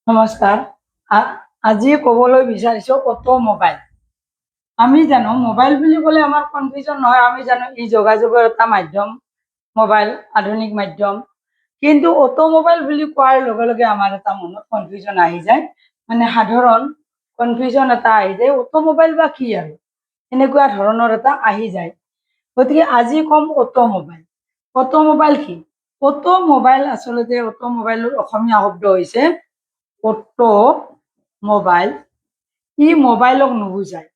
নমস্কাৰ। আজি ক'বলৈ বিচাৰিছোঁ অটোমোবাইল। আমি জানো মোবাইল বুলি ক'লে আমাৰ কনফিউজন নহয়, আমি জানো ই যোগাযোগৰ এটা মাধ্যম, মোবাইল আধুনিক মাধ্যম। কিন্তু অটোমোবাইল বুলি কোৱাৰ লগে লগে আমাৰ এটা মনত কনফিউজন আহি যায়, মানে সাধাৰণ কনফিউজন এটা আহি যায়, অটোমোবাইল বা কি আৰু এনেকুৱা ধৰণৰ এটা আহি যায়। গতিকে আজি ক'ম অটোমোবাইল। অটোমোবাইল কি? অটোমোবাইল আচলতে অটোমোবাইলৰ অসমীয়া শব্দ হৈছে অটো মোবাইল। ই মোবাইলক নুবুজায়,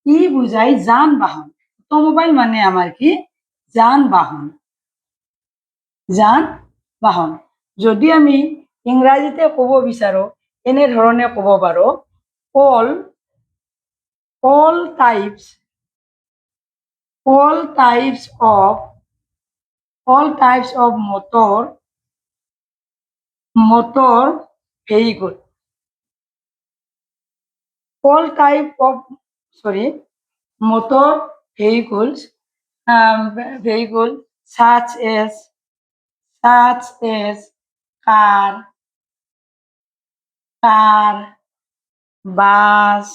ই বুজায় যান বাহন। অটোমোবাইল মানে আমাৰ কি? যান বাহন। যান বাহন। যদি আমি ইংৰাজীতে ক'ব বিচাৰো এনেধৰণে ক'ব পাৰো, all types of motor vehicle. Motor vehicles, vehicle such as car, bus,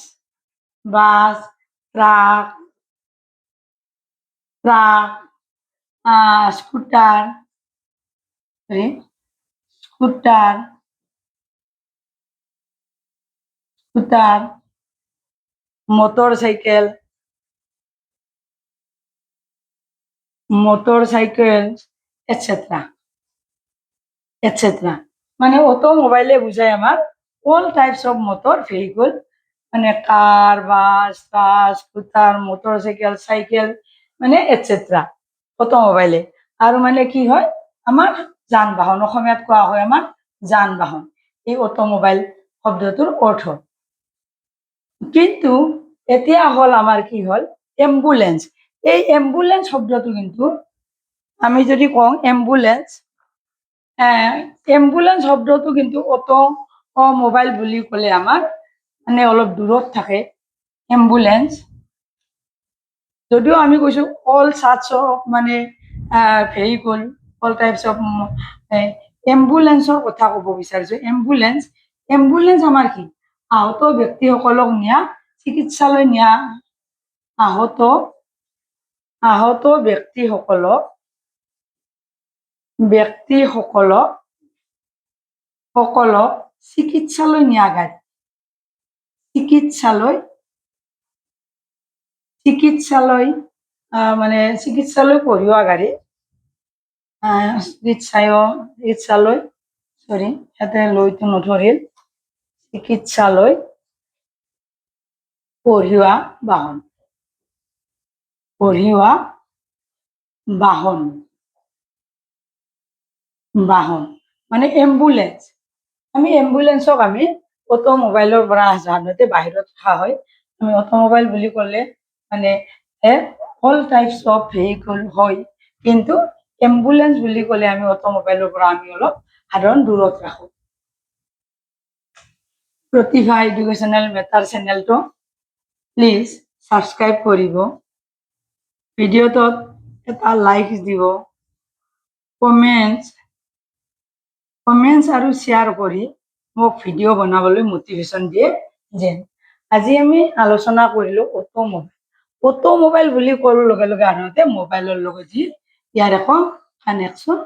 truck, scooter, motorcycle, etc. মানে অটোমোবাইলে বুঝায় আমার all types of motor vehicle, মানে কার, বাস, ট্রাক, স্কুটার, মোটরসাইকেল, সাইকেল, মানে এটসেট্রা অটোমোবাইলে। আৰু মানে কি হয়, আমাৰ যান বাহন, অসমীয়াত কোৱা হয় আমাৰ যান বাহন। এই অটোমোবাইল শব্দটোৰ অৰ্থ। কিন্তু এতিয়া হ'ল আমাৰ কি হ'ল এম্বুলেন্স। এই এম্বুলেন্স শব্দটো কিন্তু আমি যদি কওঁ এম্বুলেন্স, এম্বুলেন্স শব্দটো কিন্তু অটোমোবাইল বুলি ক'লে আমাৰ মানে অলপ দূৰত থাকে এম্বুলেন্স। যদিও আমি কৈছোঁ অল চাৰ্টছ অফ মানে ভেহিকল, অল টাইপছ অফ এম্বুলেন্সৰ কথা ক'ব বিচাৰিছোঁ। এম্বুলেন্স আমাৰ কি? আহত ব্যক্তিসকলক নিয়া, চিকিৎসালয় নিয়া আহত ব্যক্তিসকলক চিকিৎসালয় নিয়া গাড়ী। চিকিৎসালয় মানে চিকিৎসালয় কঢ়িওৱা গাড়ী। চিকিৎসালয় ইয়াতে লৈটো নধৰিল, চিকিৎসালয় কঢ়িওৱা বাহন মানে এম্বুলেন্স। আমি এম্বুলেন্সক আমি অটোমোবাইলৰ পৰা সাধাৰণতে বাহিৰত ৰখা হয়। আমি অটোমোবাইল বুলি ক'লে মানে অল টাইপছ অফ ভেহিকল হয়, কিন্তু এম্বুলেন্স বুলি ক'লে আমি অটোমোবাইলৰ পৰা আমি অলপ সাধাৰণ দূৰত ৰাখোঁ। প্ৰতিভা এডুকেশ্যনেল মেটাৰ চেনেলটো প্লিজ ছাবস্ক্ৰাইব কৰিব, ভিডিঅ'টোত এটা লাইক দিব, কমেণ্টছ আৰু শ্বেয়াৰ কৰি মোক ভিডিঅ' বনাবলৈ মটিভেশ্যন দিয়ে যেন। আজি আমি আলোচনা কৰিলোঁ অটোমোবাইল বুলি কোৱাৰ লগে লগে সাধাৰণতে মোবাইলৰ লগত ইয়াৰ একো কানেকশ্যন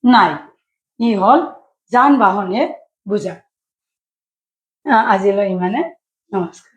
নাই, ই হ'ল যান বাহনে বুজায়। আজিলৈ ইমানে, নমস্কাৰ।